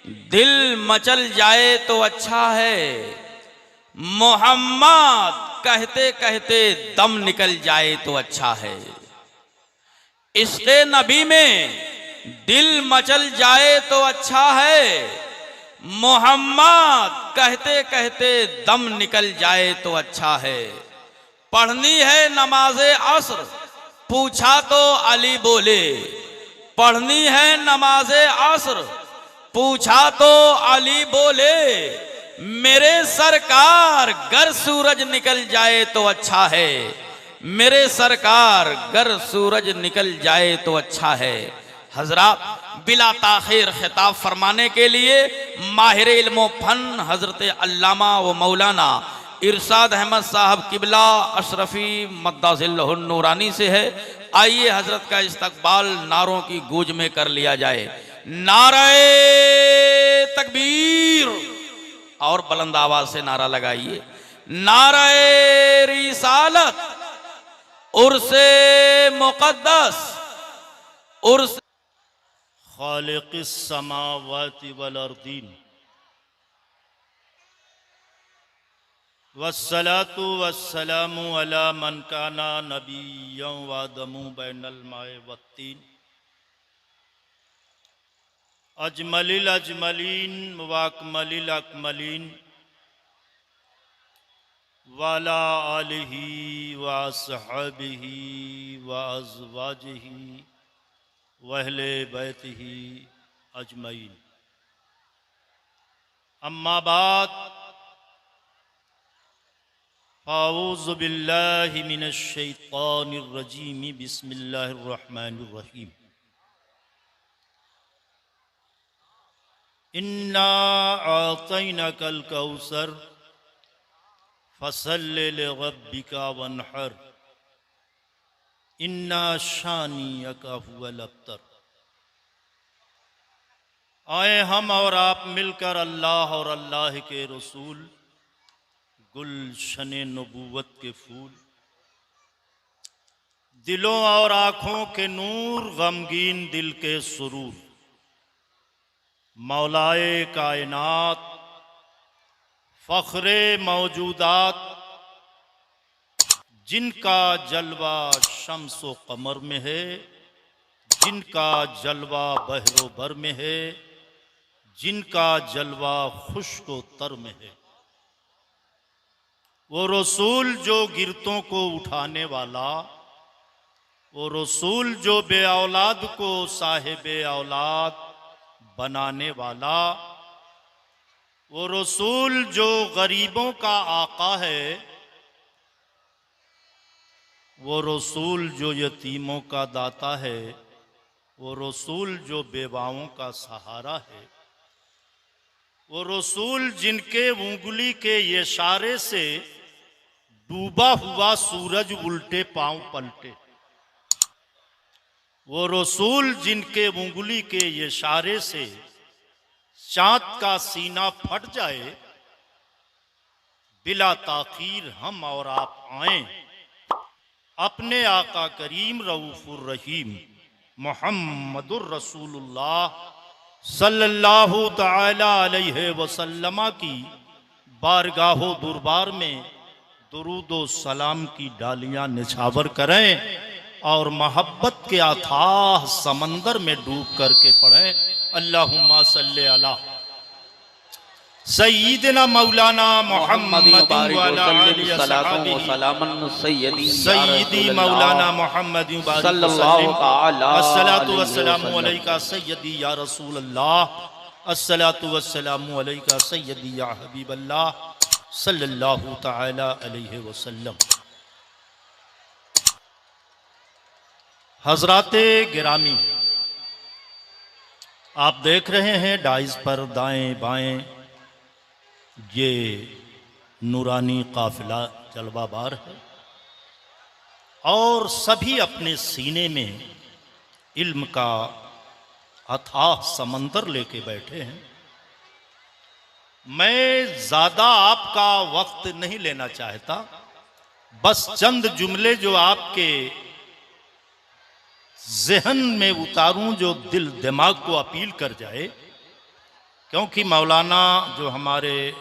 दिल मचल जाए तो अच्छा है, मोहम्मद कहते कहते दम निकल जाए तो अच्छा है। इश्क़े नबी में दिल मचल जाए तो अच्छा है, मोहम्मद कहते कहते दम निकल जाए तो अच्छा है। पढ़नी है नमाज़े असर, पूछा तो अली बोले, पढ़नी है नमाज़े असर, पूछा तो अली बोले, मेरे सरकार गर सूरज निकल जाए तो अच्छा है, मेरे सरकार गर सूरज निकल जाए तो अच्छा है। हजरात, बिला ताखिर खिताब फरमाने के लिए माहिर इल्म फन हजरत अल्लामा व मौलाना इरशाद अहमद साहब किबला अशरफी मद्दाजिल्लहुन नूरानी से है। आइए हजरत का इस्तकबाल नारों की गूंज में कर लिया जाए। नारे तकबीर, और बुलंद आवाज से नारा लगाइए, नारे रिसालत, उर्से मुक़द्दस, उर्स खालिक़िस समावाति वल अर्दीन, वस्सलातु वस्सलामु अला मन काना नबिय्यन व आदमु बैनल माए वत्तीन, अजमलिल अजमलीन व अकमलिल अकमलीन, वाला आलिही व अस्हाबिही व अज़वाजिही व अहले बैतिही अजमईन। अम्मा बाद, औज़ु बिल्लाहि मिनश शैतानिर रजीम, बिस्मिल्लाहिर रहमानिर रहीम। इन्ना आतैनाकल कौसर फसल्लि लिरब्बिका वन्हर, इन्ना शानियका हुवल अब्तर। आए हम और आप मिलकर अल्लाह और अल्लाह के रसूल गुलशने नबूवत के फूल, दिलों और आँखों के नूर, गमगीन दिल के सुरूर, मौलाए कायनात फ़ख्रे मौजूदात, जिनका जलवा शम्सो कमर में है, जिनका जलवा बहरो बर में है, जिनका जलवा खुश्को तर में है। वो रसूल जो गिरतों को उठाने वाला, वो रसूल जो बे औलाद को साहिबे औलाद बनाने वाला, वो रसूल जो गरीबों का आका है, वो रसूल जो यतीमों का दाता है, वो रसूल जो बेवाओं का सहारा है, वो रसूल जिनके उंगली के इशारे से डूबा हुआ सूरज उल्टे पांव पलटे, वो रसूल जिनके उंगली के इशारे से चाँद का सीना फट जाए, बिला ताखीर हम और आप आए अपने आका करीम रऊफुर रहीम मुहम्मदुर रसूलुल्लाह सल्लल्लाहु तआला अलैहि वसल्लम की बारगाहो दुरबार में दुरूदो सलाम की डालियां निछावर करें और मोहब्बत के अथाह समंदर में डूब करके पढ़ें, अल्लाहुम्मा सल्ले अला सय्यिदना मौलाना मुहम्मद व अला आलिहि वसल्लम, सय्यदी मौलाना मुहम्मद सल्लल्लाहु तआला अस्सलातु वस्सलामु अलैका सय्यदी या रसूल अल्लाह, अस्सलातु वस्सलामु अलैका सय्यदी या हबीब अल्लाह सल्लल्लाहु तआला अलैहि वसल्लम। हजराते गिरामी, आप देख रहे हैं डाइस पर दाएं बाएं ये नूरानी काफिला जलवाबार है और सभी अपने सीने में इल्म का अथाह समंदर लेके बैठे हैं। मैं ज़्यादा आपका वक्त नहीं लेना चाहता, बस चंद जुमले जो आपके जहन में उतारूं, जो दिल दिमाग को अपील कर जाए क्योंकि मौलाना जो हमारे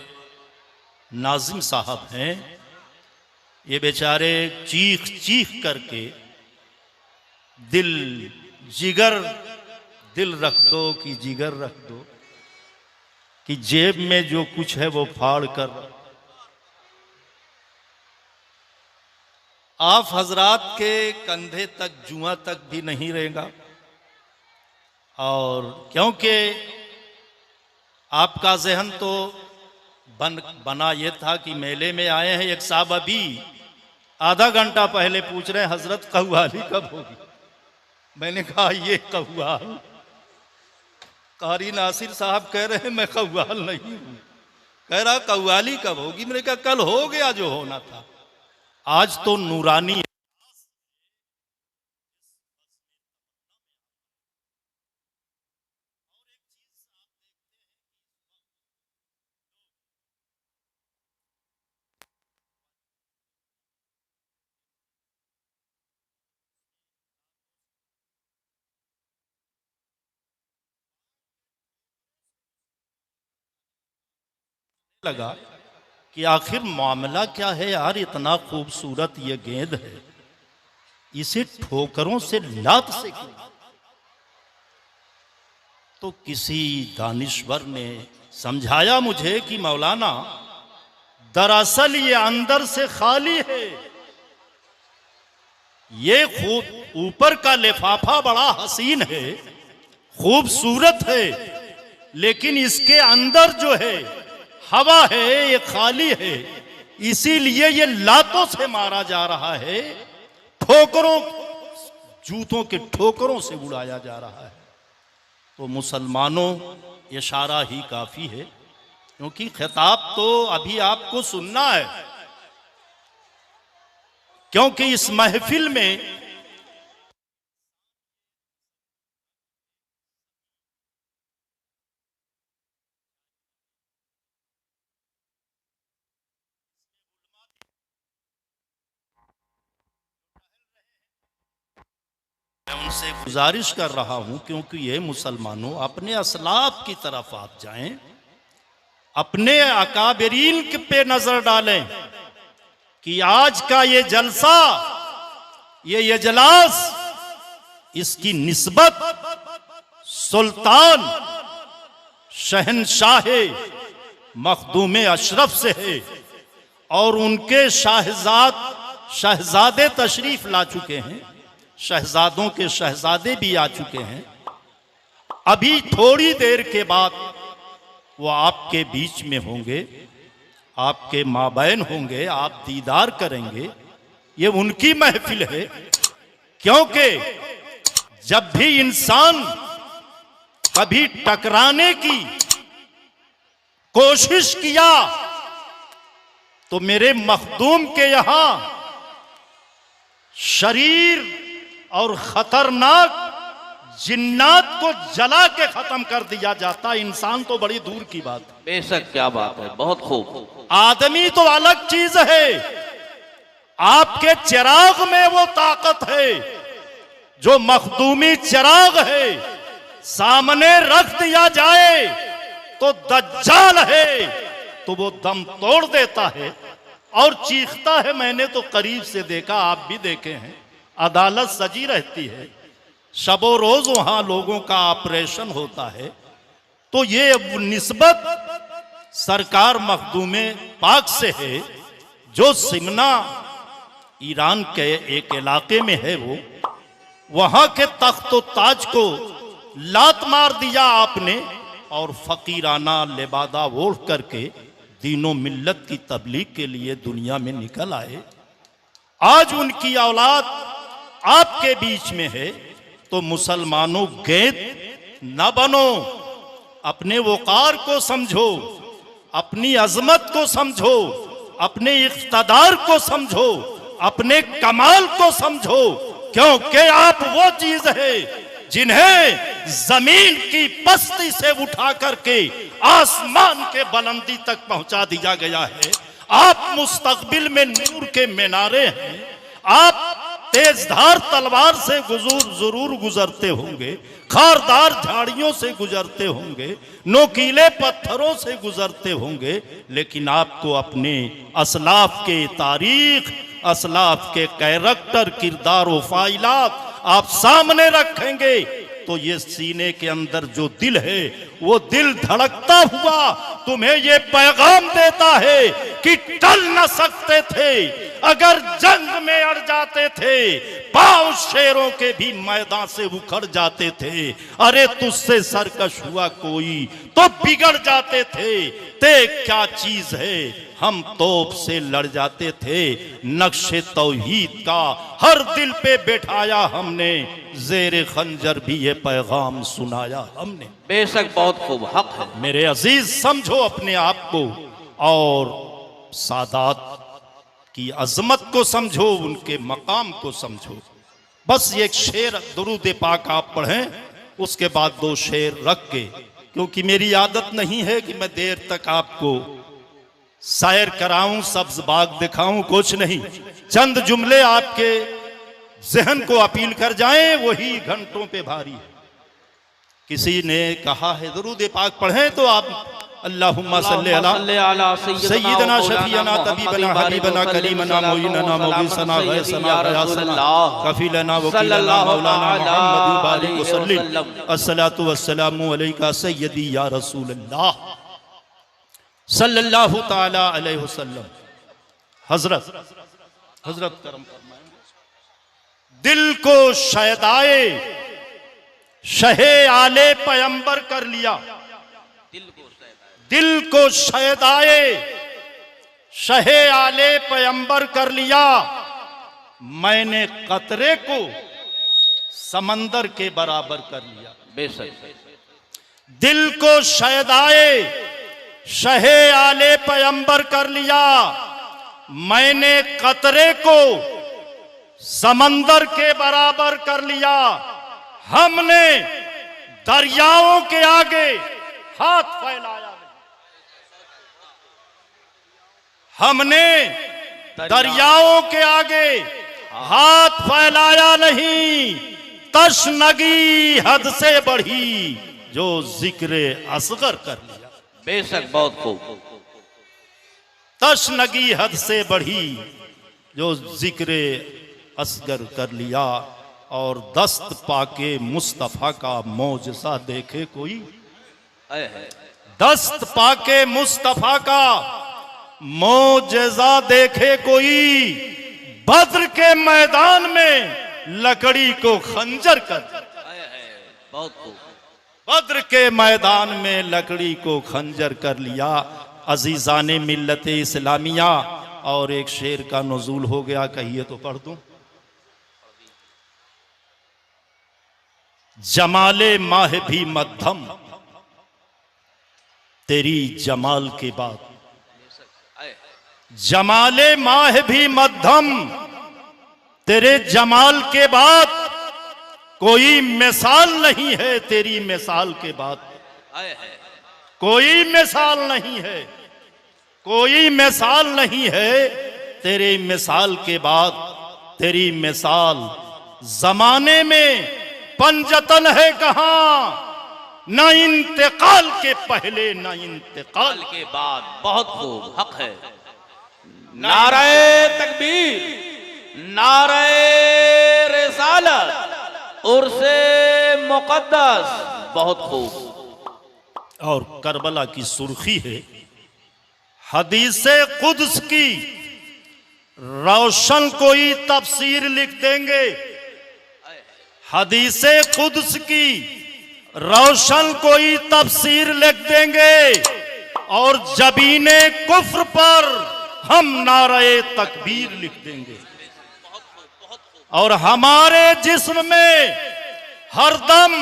नाजिम साहब हैं, ये बेचारे चीख चीख करके दिल रख दो कि जिगर रख दो कि जेब में जो कुछ है वो फाड़ कर आप हजरात के कंधे तक जुआ तक भी नहीं रहेगा। और क्योंकि आपका जहन तो बना ये था कि मेले में आए हैं, एक साहब अभी आधा घंटा पहले पूछ रहे हैं हजरत कव्वाली कब होगी। मैंने कहा ये कव्वाल, कारी नासिर साहब कह रहे हैं मैं कव्वाल नहीं हूं। कह रहा कव्वाली कब होगी। मैंने कहा कल हो गया जो होना था, आज तो नूरानी लगा कि आखिर मामला क्या है यार, इतना खूबसूरत ये गेंद है, इसे ठोकरों से लात से क्यों। तो किसी दानिश्वर ने समझाया मुझे कि मौलाना दरअसल ये अंदर से खाली है, ये खूब ऊपर का लिफाफा बड़ा हसीन है, खूबसूरत है, लेकिन इसके अंदर जो है हवा है, ये खाली है, इसीलिए ये लातों से मारा जा रहा है, ठोकरों जूतों के ठोकरों से उड़ाया जा रहा है। तो मुसलमानों इशारा ही काफी है, क्योंकि खिताब तो अभी आपको सुनना है, क्योंकि इस महफिल में मैं उनसे गुजारिश कर रहा हूं, क्योंकि ये मुसलमानों अपने असलाफ की तरफ आप जाएं, अपने अकाबरीन पे नजर डालें कि आज का ये जलसा, ये इजलास, इसकी निस्बत सुल्तान शहनशाह मखदूम अशरफ से है और उनके शहजादे तशरीफ ला चुके हैं, शहजादों के शहजादे भी आ चुके हैं। अभी थोड़ी देर के बाद वो आपके बीच में होंगे, आपके माबैन होंगे, आप दीदार करेंगे। ये उनकी महफिल है, क्योंकि जब भी इंसान कभी टकराने की कोशिश किया तो मेरे मखदूम के यहां शरीर और खतरनाक जिन्नात को जला के खत्म कर दिया जाता। इंसान तो बड़ी दूर की बात है। बेशक, क्या बात है, बहुत खूब। आदमी तो अलग चीज है, आपके चिराग में वो ताकत है जो मखदूमी चिराग है, सामने रख दिया जाए तो दज्जाल है तो वो दम तोड़ देता है और चीखता है। मैंने तो करीब से देखा, आप भी देखे हैं, अदालत सजी रहती है, शबो रोज वहां लोगों का ऑपरेशन होता है। तो ये निस्बत सरकार मखदूमे पाक से है, जो सिमना ईरान के एक इलाके में है, वो वहां के तख्त ताज को लात मार दिया आपने और फकीराना लिबादा ओढ़ करके दीनों मिल्लत की तबलीग के लिए दुनिया में निकल आए। आज उनकी औलाद आपके बीच में है, तो मुसलमानों गेंद न बनो, अपने वकार को समझो, अपनी अजमत को समझो, अपने इख्तदार को समझो, अपने कमाल को समझो, क्योंकि आप वो चीज है जिन्हें जमीन की पस्ती से उठा करके आसमान के बुलंदी तक पहुंचा दिया गया है। आप मुस्तकबिल में नूर के मीनारे हैं, आप तेजधार तलवार से जरूर गुजरते होंगे, खारदार झाड़ियों से गुजरते होंगे, नोकीले पत्थरों से गुजरते होंगे, लेकिन आपको अपने असलाफ के तारीख, असलाफ के कैरेक्टर, किरदार व फाइलात आप सामने रखेंगे तो ये सीने के अंदर जो दिल है वो दिल धड़कता हुआ तुम्हें ये पैगाम देता है कि टल न सकते थे, अगर जंग में अड़ जाते थे पांव शेरों के भी मैदान से उखड़ जाते थे, अरे तुझसे सरकश हुआ कोई तो बिगड़ जाते थे, देख क्या चीज है हम तोप से लड़ जाते थे, नक्शे तौहीद का हर दिल पे बैठाया हमने, जेरे खंजर भी ये पैगाम सुनाया हमने। बेशक बहुत खूब, हक है। मेरे अजीज समझो अपने आप को और सादात की अजमत को समझो, उनके मकाम को समझो। बस एक शेर दुरूद पाक आप पढ़ें, उसके बाद 2 शेर रख के, क्योंकि मेरी आदत नहीं है कि मैं देर तक आपको शायर कराऊं, सब्ज बाग दिखाऊं, कुछ नहीं। चंद जुमले आपके जहन को अपील कर जाएं, वही घंटों पे भारी है। किसी ने कहा है दुरूद पाक पढ़ें तो आप अल्लाहुम्मा सल्ली अला सय्यदना शफीअना तबीबना हबीबना कलीमना मोइनना मौगिसना गैसना गयासना कफीलना वकीलना मौलाना मुहम्मद बालिक वसल्लम अस्सलातु वस्सलामु अलैका सय्यदी या रसूल अल्लाह सल्लल्लाहु ताला अलैहि वसल्लम। हजरत करम फरमाएं, दिल को शहदाए शहे आले पैगंबर कर लिया, दिल को शहदाए शहे आले पैगंबर कर लिया, मैंने कतरे को समंदर के बराबर कर लिया। बेशक दिल को शहदाए शहे आले पैगंबर कर लिया, मैंने कतरे को समंदर के बराबर कर लिया, हमने दरियाओं के आगे हाथ फैलाया, हमने दरियाओं के आगे हाथ फैलाया नहीं, तशनगी हद से बढ़ी जो जिक्र असगर कर लिया। बेशक बहुत खूब, तशनगी हद से बढ़ी जो जिक्र असगर कर लिया, और दस्त पाके मुस्तफा का मौजज़ा देखे कोई, दस्त पाके मुस्तफा का मौजज़ा देखे कोई, बद्र के मैदान में लकड़ी को खंजर कर, बहुत खूब, बद्र के मैदान में लकड़ी को खंजर कर लिया। अजीजाने मिल्लत इस्लामिया, और एक शेर का नुज़ूल हो गया, कहिए तो पढ़ दूं। जमाले माह भी मध्यम तेरी जमाल के बाद, जमाले माह भी मध्यम तेरे जमाल के बाद, कोई मिसाल नहीं है तेरी मिसाल के बाद, कोई मिसाल नहीं है, कोई मिसाल नहीं है तेरे मिसाल के बाद, तेरी मिसाल जमाने में पंजतन है कहां, न इंतकाल के पहले न इंतकाल के बाद। बहुत खूब, हक है। नारे तकबीर, नारे रिसालत, उर्से मुकद्दस। बहुत खूब। और करबला की सुर्खी है, हदीसे कुद्स की रोशन कोई तफसीर लिख देंगे, हदीसे कुद्स की रोशन कोई तफसीर लिख देंगे, और जबीने कुफ्र पर हम नारे तकबीर लिख देंगे, और हमारे जिस्म में हरदम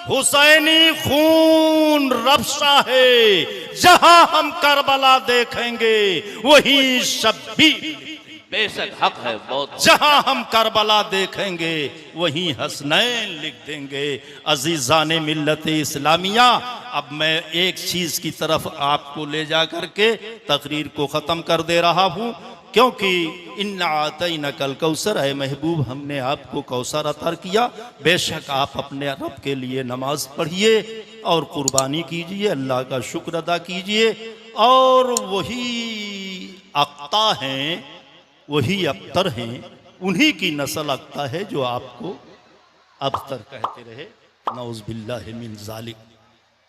हुसैनी खून रफ्शा है, जहां हम करबला देखेंगे वही शब्बीर। बेशक हक है, बहुत। जहां हम करबला देखेंगे वहीं हसनैन लिख देंगे। अजीजाने मिल्लत इस्लामिया, अब मैं एक चीज की तरफ आपको ले जा करके तकरीर को खत्म कर दे रहा हूं। क्योंकि इन्ना आतैना कल कौसर है महबूब, हमने आपको कौसर अता किया। बेशक आप अपने रब के लिए नमाज पढ़िए और कुर्बानी कीजिए, अल्लाह का शुक्र अदा कीजिए। और वही अक्ता हैं, वही अख्तर हैं, उन्हीं की नस्ल अक्ता है जो आपको अख्तर कहते रहे। नौज़ बिल्लाहि मिन ज़ालिक।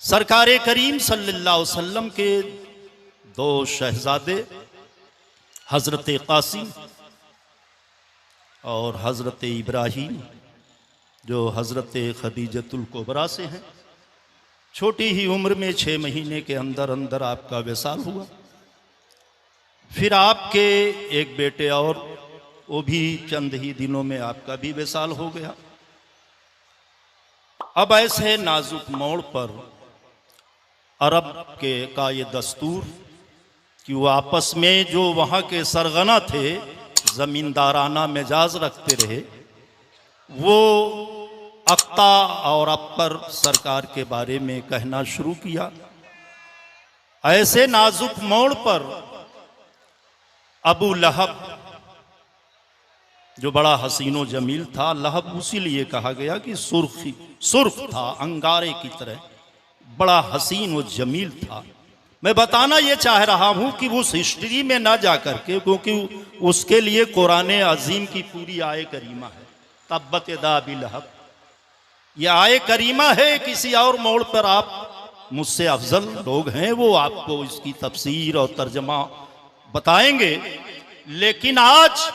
सरकार करीम सल्लल्लाहु अलैहि वसल्लम के दो शहजादे हज़रत क़ासिम और हज़रत इब्राहीम, जो हज़रत खदीजतुल कुबरा से हैं, छोटी ही उम्र में 6 महीने के अंदर अंदर आपका विसाल हुआ। फिर आपके एक बेटे और, वो भी चंद ही दिनों में आपका भी विसाल हो गया। अब ऐसे नाजुक मोड़ पर अरब का ये दस्तूर कि वो आपस में जो वहाँ के सरगना थे, ज़मींदाराना मिजाज रखते रहे, वो अक्ता और अब्तर सरकार के बारे में कहना शुरू किया। ऐसे नाजुक मोड़ पर अबू लहब, जो बड़ा हसीनो जमील था, लहब उसी लिए कहा गया कि सुर्ख था, अंगारे की तरह बड़ा हसीन व जमील था। मैं बताना ये चाह रहा हूँ कि उस हिस्ट्री में ना जा करके, क्योंकि उसके लिए कुरान अजीम की पूरी आय करीमा है, तब्बत यदा अबी लहब, ये आय करीमा है। किसी और मोड़ पर आप मुझसे अफजल लोग हैं, वो आपको इसकी तफसीर और तर्जमा बताएंगे। लेकिन आज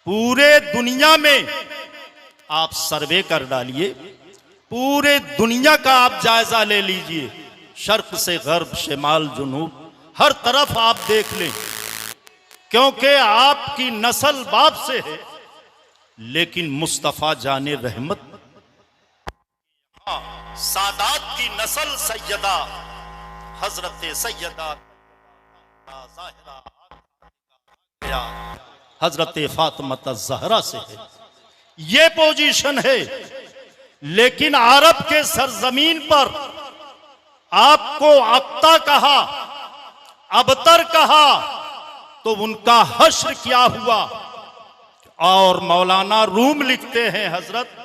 पूरे दुनिया में आप सर्वे कर डालिए, पूरे दुनिया का आप जायजा ले लीजिए, शर्क से गर्ब, शिमाल जुनूब, हर तरफ आप देख लें, क्योंकि आपकी नस्ल बाप से है, लेकिन मुस्तफ़ा जाने रहमत, सादात की नस्ल सैयदा हजरत सैयदा हजरत फातिमा ज़हरा से है, ये पोजीशन है। लेकिन अरब के सरजमीन पर आपको अक्ता कहा, अबतर कहा, तो उनका हश्र क्या हुआ। और मौलाना रूम लिखते हैं हजरत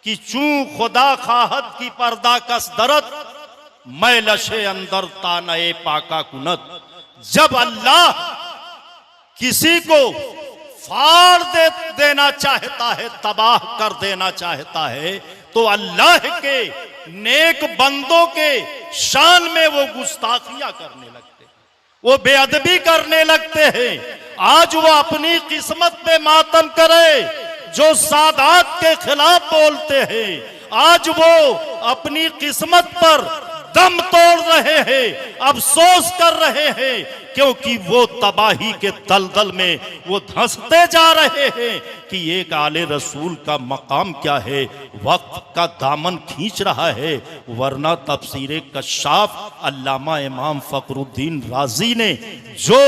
कि चूं खुदा खाहत की पर्दा कस दरद, मैं लशे अंदर तानए पाका कुनत। जब अल्लाह किसी को फाड़ देना चाहता है, तबाह कर देना चाहता है, तो अल्लाह के नेक बंदों के शान में वो गुस्ताखियां करने लगते हैं, वो बेअदबी करने लगते हैं। आज वो अपनी किस्मत पे मातम करे जो सादात के खिलाफ बोलते हैं, आज वो अपनी किस्मत पर दम तोड़ रहे हैं, अफसोस कर रहे हैं, क्योंकि वो तबाही के दलदल में वो धंसते जा रहे हैं कि एक आले रसूल का मकाम क्या है, वक्त का दामन खींच रहा है। वरना तफसीर कश्शाफ अल्लामा इमाम फखरुद्दीन राजी ने जो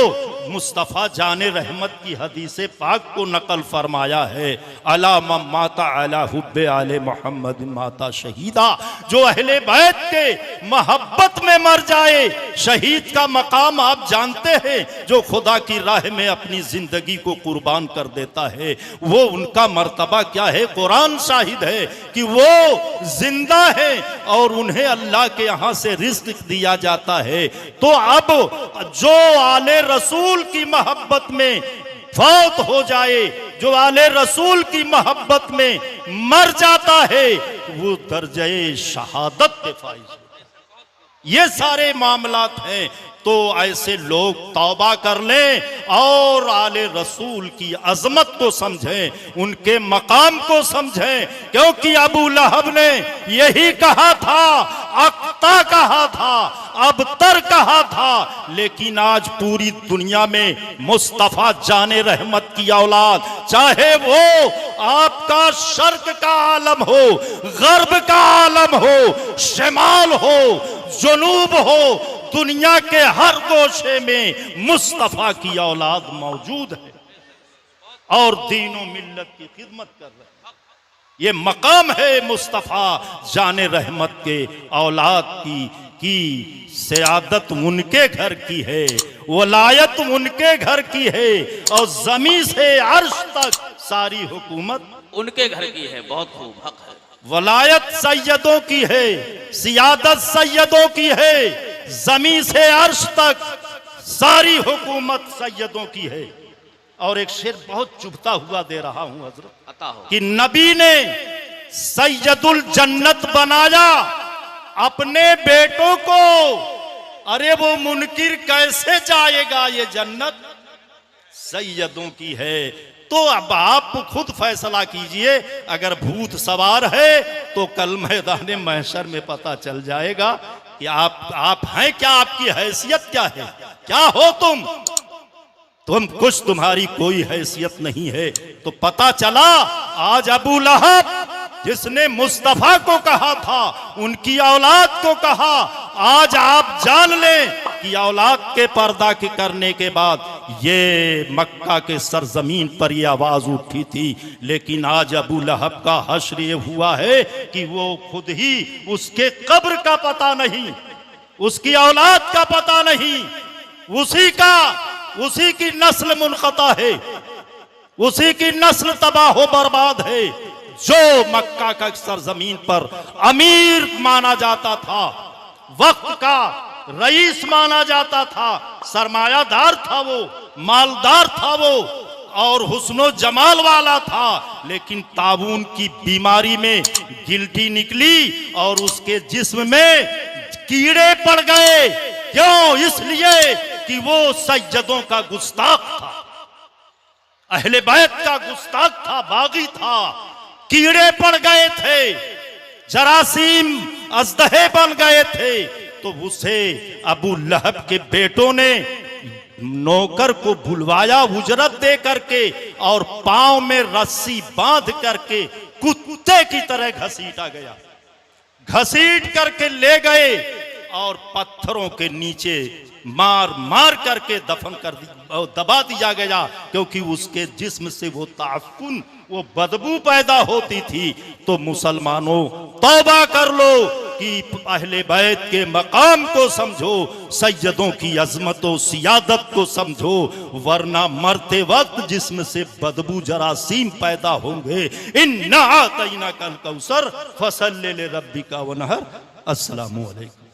मुस्तफ़ा जाने रहमत की हदीस पाक को नकल फरमाया है, अला माता अला हुब्बे आले मोहम्मद माता शहीदा, जो अहले बैत के मोहब्बत में मर जाए, शहीद का मकाम आप जानते हैं, जो खुदा की राह में अपनी जिंदगी को कुर्बान कर देता है, वो उनका मर्तबा क्या है। कुरान शाहिद है कि वो जिंदा है और उन्हें अल्लाह के यहाँ से रिज़्क़ दिया जाता है। तो अब जो आले रसूल की मोहब्बत में फौत हो जाए, जो आले रसूल की मोहब्बत में मर जाता है, वो दर्जे शहादत के फाइज। ये सारे मामलात हैं। तो ऐसे लोग तौबा कर लें और आले रसूल की अजमत को समझें, उनके मकाम को समझें, क्योंकि अबू लहब ने यही कहा था, अक्ता कहा था, अबतर कहा था। लेकिन आज पूरी दुनिया में मुस्तफ़ा जाने रहमत की औलाद, चाहे वो आपका शर्क का आलम हो, गर्ब का आलम हो, शिमाल हो, जुनूब हो, दुनिया के हर गोशे में मुस्तफ़ा की औलाद मौजूद है और दीनों मिल्लत की खिदमत कर रहे हैं। ये मकाम है मुस्तफ़ा जाने रहमत के औलाद की कि सियादत उनके घर की है, वलायत उनके घर की है, और जमीन से अर्श तक सारी हुकूमत उनके घर की है। बहुत खूब, हक है। वलायत सैयदों की है, सियादत सैयदों की है, जमीन से अर्श तक सारी हुकूमत सैयदों की है। और एक शेर बहुत चुभता हुआ दे रहा हूं हजरत, अता हो। कि नबी ने सैयदुल जन्नत बनाया अपने बेटों को, अरे वो मुनकिर कैसे जाएगा ये जन्नत सैयदों की है। तो अब आप खुद फैसला कीजिए, अगर भूत सवार है तो कल मैदान महशर में पता चल जाएगा कि आप हैं क्या, आपकी हैसियत क्या है, क्या हो तुम कुछ, तुम्हारी कोई हैसियत नहीं है। तो पता चला आज अबू लहब जिसने मुस्तफा को कहा था, उनकी औलाद को कहा, आज आप जान लें कि औलाद के पर्दा के करने के बाद ये मक्का के सरजमीन पर ये आवाज उठी थी। लेकिन आज अबू लहब का हश्र ये हुआ है कि वो खुद ही, उसके कब्र का पता नहीं, उसकी औलाद का पता नहीं, उसी की नस्ल मुनक़ता है, उसी की नस्ल तबाह बर्बाद है, जो मक्का का सरजमीन पर अमीर माना जाता था, वक्त का रईस माना जाता था, सरमायादार था वो, मालदार था वो, और हुस्नो जमाल वाला था। लेकिन ताबून की बीमारी में गिल्टी निकली और उसके जिस्म में कीड़े पड़ गए। क्यों? इसलिए कि वो सैयदों का गुस्ताख था, अहले बैत का गुस्ताख था, बागी था। कीड़े पड़ गए थे, जरासीम अजदहे बन गए थे। तो उसे अबू लहब के बेटों ने नौकर को बुलवाया उजरत दे करके, और पांव में रस्सी बांध करके कुत्ते की तरह घसीटा गया, घसीट करके ले गए और पत्थरों के नीचे मार मार करके दफन कर दबा दिया गया, क्योंकि उसके जिस्म से वो ताफुन, वो बदबू पैदा होती थी। तो मुसलमानों, तौबा कर लो कि अहले बैत के मकाम को समझो, सैयदों की अजमत और सियादत को समझो, वरना मरते वक्त जिस्म से बदबू जरासीम पैदा होंगे। इन्ना आतैना कल कौसर फसल्लि लिरब्बिका वनहर। अस्सलामु अलैकुम।